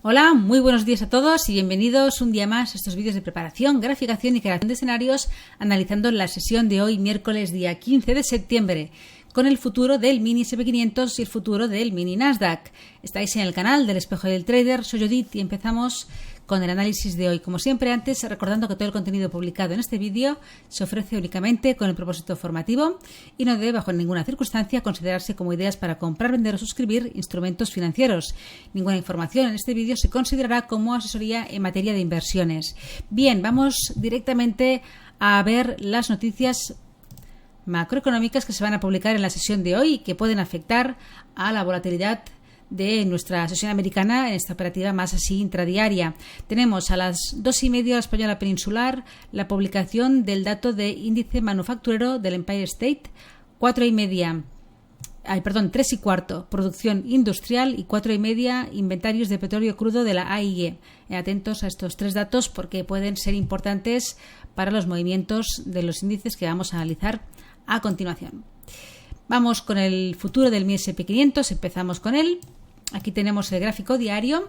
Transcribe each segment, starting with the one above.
Hola, muy buenos días a todos y bienvenidos un día más a estos vídeos de preparación, graficación y creación de escenarios analizando la sesión de hoy, miércoles día 15 de septiembre, con el futuro del mini SP500 y el futuro del mini Nasdaq. Estáis en el canal del Espejo del Trader, soy Judith y empezamos con el análisis de hoy. Como siempre, antes recordando que todo el contenido publicado en este vídeo se ofrece únicamente con el propósito formativo y no debe bajo ninguna circunstancia considerarse como ideas para comprar, vender o suscribir instrumentos financieros. Ninguna información en este vídeo se considerará como asesoría en materia de inversiones. Bien, vamos directamente a ver las noticias macroeconómicas que se van a publicar en la sesión de hoy y que pueden afectar a la volatilidad de nuestra sesión americana en esta operativa más así intradiaria. Tenemos a las 2:30 hora española peninsular la publicación del dato de índice manufacturero del Empire State, 3:15 producción industrial y 4:30 inventarios de petróleo crudo de la AIE. Atentos a estos tres datos porque pueden ser importantes para los movimientos de los índices que vamos a analizar a continuación. Vamos con el futuro del MI SP500, empezamos con él. Aquí tenemos el gráfico diario.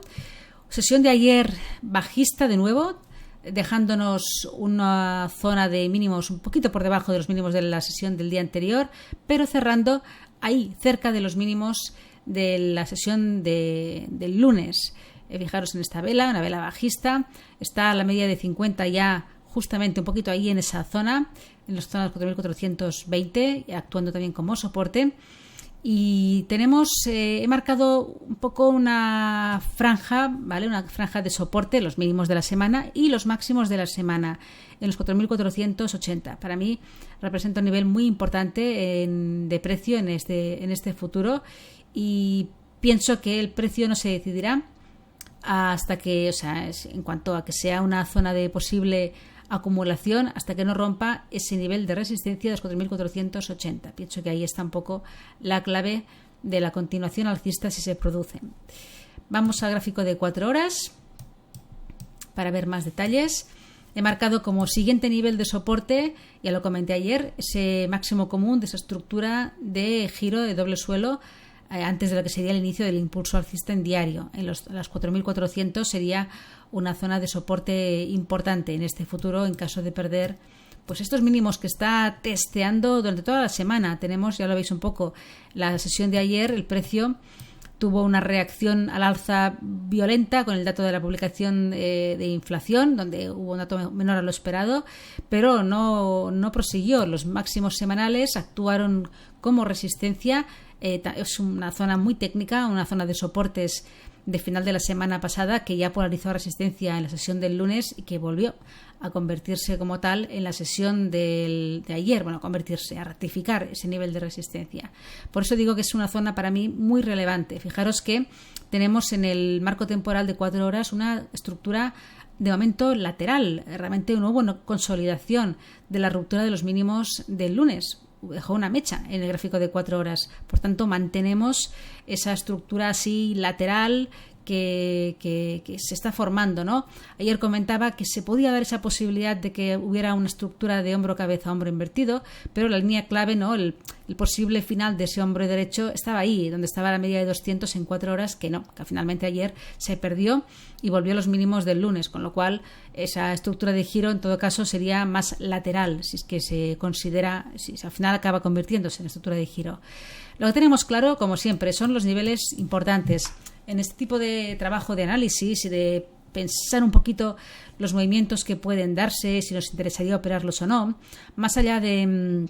Sesión de ayer bajista de nuevo, dejándonos una zona de mínimos un poquito por debajo de los mínimos de la sesión del día anterior, pero cerrando ahí cerca de los mínimos de la sesión del lunes. Fijaros en esta vela, una vela bajista, está a la media de 50 ya justamente un poquito ahí en esa zona, en las zonas 4.420, actuando también como soporte. Y tenemos, he marcado un poco una franja, ¿vale? Una franja de soporte, los mínimos de la semana y los máximos de la semana, en los 4.480. Para mí representa un nivel muy importante de precio en este futuro y pienso que el precio no se decidirá hasta que, en cuanto a que sea una zona de posible acumulación, hasta que no rompa ese nivel de resistencia de los 4.480. Pienso que ahí está un poco la clave de la continuación alcista si se produce. Vamos al gráfico de 4 horas para ver más detalles. He marcado como siguiente nivel de soporte, ya lo comenté ayer, ese máximo común de esa estructura de giro de doble suelo antes de lo que sería el inicio del impulso alcista en diario. En las 4.400 sería una zona de soporte importante en este futuro en caso de perder pues estos mínimos que está testeando durante toda la semana. Tenemos, ya lo veis un poco, la sesión de ayer, el precio tuvo una reacción al alza violenta con el dato de la publicación de inflación, donde hubo un dato menor a lo esperado, pero no prosiguió. Los máximos semanales actuaron como resistencia. Es una zona muy técnica, una zona de soportes de final de la semana pasada que ya polarizó a resistencia en la sesión del lunes y que volvió a convertirse como tal en la sesión de ayer, a ratificar ese nivel de resistencia. Por eso digo que es una zona para mí muy relevante. Fijaros que tenemos en el marco temporal de 4 horas una estructura de momento lateral, realmente una buena consolidación de la ruptura de los mínimos del lunes. Dejó una mecha en el gráfico de 4 horas. Por tanto, mantenemos esa estructura así lateral que se está formando, ¿no? Ayer comentaba que se podía dar esa posibilidad de que hubiera una estructura de hombro-cabeza, hombro invertido, pero la línea clave, ¿no? El posible final de ese hombro derecho estaba ahí, donde estaba la media de 200 en 4 horas, que finalmente ayer se perdió y volvió a los mínimos del lunes, con lo cual esa estructura de giro en todo caso sería más lateral, si es que se considera, si al final acaba convirtiéndose en estructura de giro. Lo que tenemos claro, como siempre, son los niveles importantes. En este tipo de trabajo de análisis y de pensar un poquito los movimientos que pueden darse, si nos interesaría operarlos o no, más allá de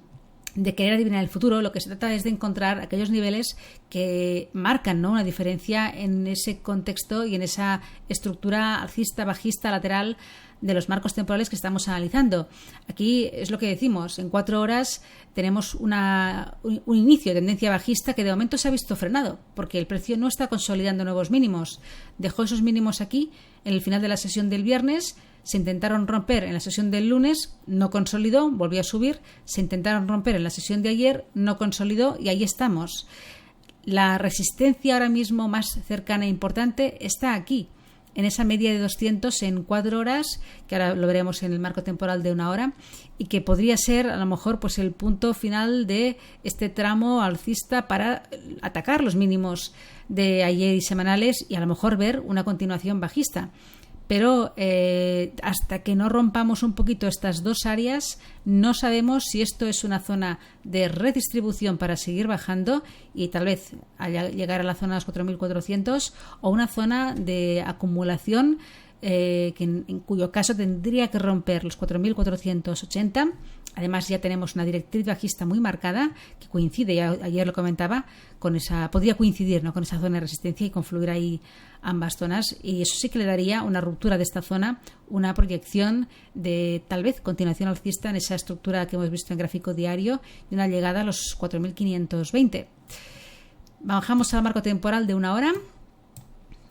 querer adivinar el futuro, lo que se trata es de encontrar aquellos niveles que marcan, ¿no?, una diferencia en ese contexto y en esa estructura alcista, bajista, lateral de los marcos temporales que estamos analizando. Aquí es lo que decimos, en 4 horas tenemos un inicio de tendencia bajista que de momento se ha visto frenado, porque el precio no está consolidando nuevos mínimos. Dejó esos mínimos aquí en el final de la sesión del viernes, se intentaron romper en la sesión del lunes, no consolidó, volvió a subir, se intentaron romper en la sesión de ayer, no consolidó y ahí estamos. La resistencia ahora mismo más cercana e importante está aquí, en esa media de 200 en 4 horas, que ahora lo veremos en el marco temporal de 1 hora, y que podría ser a lo mejor pues el punto final de este tramo alcista para atacar los mínimos de ayer y semanales y a lo mejor ver una continuación bajista. Pero hasta que no rompamos un poquito estas dos áreas, no sabemos si esto es una zona de redistribución para seguir bajando y tal vez llegar a la zona de los 4.400 o una zona de acumulación en cuyo caso tendría que romper los 4.480. Además ya tenemos una directriz bajista muy marcada que coincide, ya ayer lo comentaba, podría coincidir, ¿no?, con esa zona de resistencia y confluir ahí ambas zonas, y eso sí que le daría una ruptura de esta zona, una proyección de tal vez continuación alcista en esa estructura que hemos visto en gráfico diario y una llegada a los 4.520. Bajamos al marco temporal de 1 hora.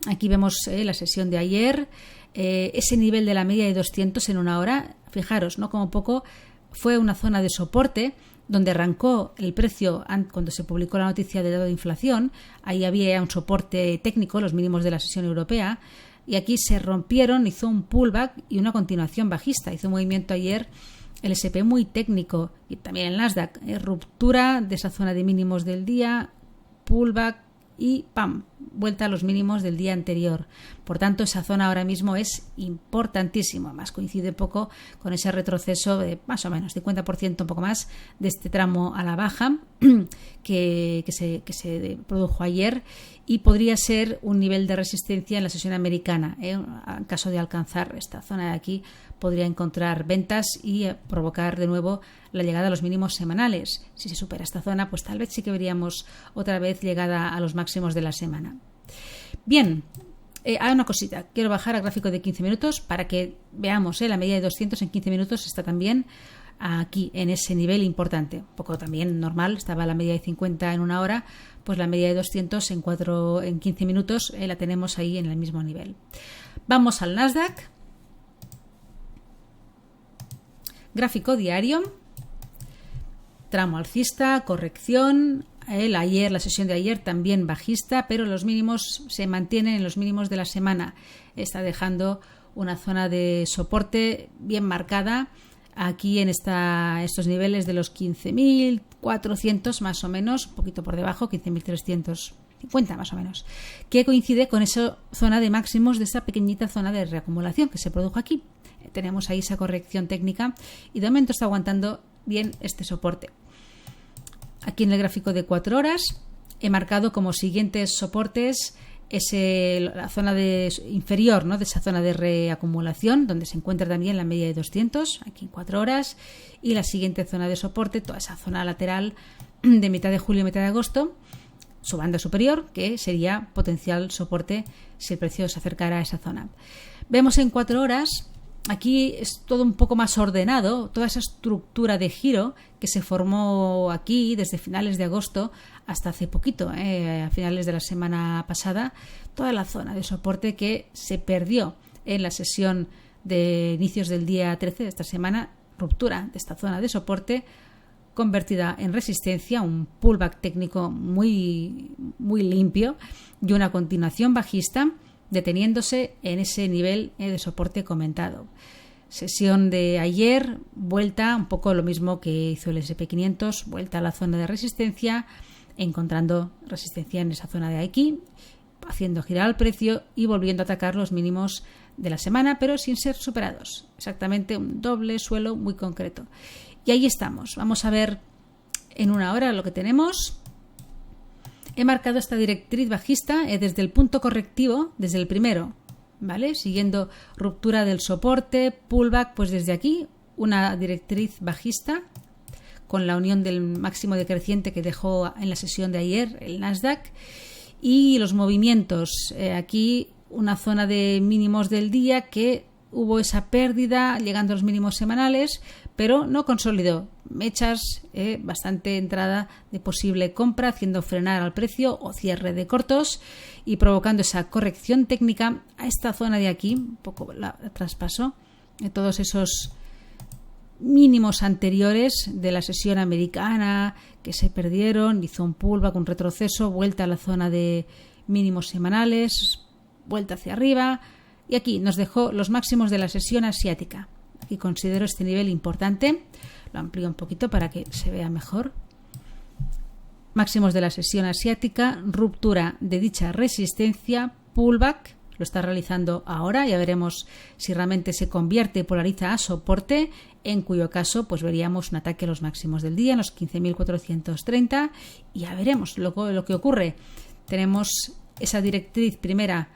Aquí vemos la sesión de ayer, ese nivel de la media de 200 en 1 hora. Fijaros, ¿no?, como poco fue una zona de soporte donde arrancó el precio cuando se publicó la noticia de dado de inflación. Ahí había un soporte técnico, los mínimos de la sesión europea, y aquí se rompieron, hizo un pullback y una continuación bajista. Hizo un movimiento ayer el S&P muy técnico y también el Nasdaq, ruptura de esa zona de mínimos del día, pullback y ¡pam!, vuelta a los mínimos del día anterior. Por tanto, esa zona ahora mismo es importantísima. Además, coincide poco con ese retroceso de más o menos 50%, un poco más, de este tramo a la baja que se produjo ayer, y podría ser un nivel de resistencia en la sesión americana. En caso de alcanzar esta zona de aquí, podría encontrar ventas y provocar de nuevo la llegada a los mínimos semanales. Si se supera esta zona, pues tal vez sí que veríamos otra vez llegada a los máximos de la semana. Bien, hay una cosita. Quiero bajar al gráfico de 15 minutos para que veamos la media de 200 en 15 minutos está también aquí en ese nivel importante. Un poco también normal, estaba la media de 50 en 1 hora, pues la media de 200 en 15 minutos la tenemos ahí en el mismo nivel. Vamos al Nasdaq. Gráfico diario, tramo alcista, corrección. La sesión de ayer también bajista, pero los mínimos se mantienen en los mínimos de la semana. Está dejando una zona de soporte bien marcada aquí en estos niveles de los 15.400 más o menos, un poquito por debajo, 15.350 más o menos, que coincide con esa zona de máximos de esa pequeñita zona de reacumulación que se produjo aquí. Tenemos ahí esa corrección técnica y de momento está aguantando bien este soporte. Aquí en el gráfico de 4 horas he marcado como siguientes soportes la zona inferior, ¿no?, de esa zona de reacumulación donde se encuentra también la media de 200 aquí en 4 horas, y la siguiente zona de soporte, toda esa zona lateral de mitad de julio y mitad de agosto, su banda superior, que sería potencial soporte si el precio se acercara a esa zona. Vemos en 4 horas. Aquí es todo un poco más ordenado, toda esa estructura de giro que se formó aquí desde finales de agosto hasta hace poquito, a finales de la semana pasada, toda la zona de soporte que se perdió en la sesión de inicios del día 13 de esta semana, ruptura de esta zona de soporte convertida en resistencia, un pullback técnico muy, muy limpio y una continuación bajista, deteniéndose en ese nivel de soporte comentado. Sesión de ayer, vuelta, un poco lo mismo que hizo el S&P 500, vuelta a la zona de resistencia, encontrando resistencia en esa zona de aquí, haciendo girar el precio y volviendo a atacar los mínimos de la semana, pero sin ser superados. Exactamente un doble suelo muy concreto. Y ahí estamos. Vamos a ver en 1 hora lo que tenemos. He marcado esta directriz bajista desde el punto correctivo, desde el primero, ¿vale? Siguiendo ruptura del soporte, pullback, pues desde aquí una directriz bajista con la unión del máximo decreciente que dejó en la sesión de ayer el Nasdaq y los movimientos. Aquí una zona de mínimos del día que hubo esa pérdida llegando a los mínimos semanales, pero no consolidó. Mechas, bastante entrada de posible compra, haciendo frenar al precio o cierre de cortos y provocando esa corrección técnica a esta zona de aquí, un poco la traspaso de todos esos mínimos anteriores de la sesión americana que se perdieron, hizo un pullback, un retroceso, vuelta a la zona de mínimos semanales, vuelta hacia arriba, Y aquí nos dejó los máximos de la sesión asiática. Aquí considero este nivel importante. Lo amplío un poquito para que se vea mejor. Máximos de la sesión asiática, ruptura de dicha resistencia, pullback. Lo está realizando ahora, ya veremos si realmente se convierte y polariza a soporte, en cuyo caso pues veríamos un ataque a los máximos del día, en los 15.430, y ya veremos luego lo que ocurre. Tenemos esa directriz primera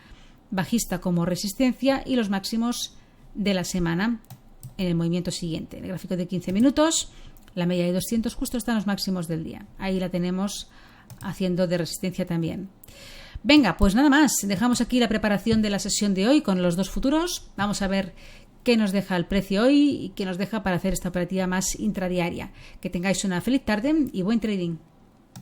bajista como resistencia y los máximos de la semana en el movimiento siguiente. En el gráfico de 15 minutos, la media de 200 justo están los máximos del día. Ahí la tenemos haciendo de resistencia también. Venga, pues nada más. Dejamos aquí la preparación de la sesión de hoy con los dos futuros. Vamos a ver qué nos deja el precio hoy y qué nos deja para hacer esta operativa más intradiaria. Que tengáis una feliz tarde y buen trading.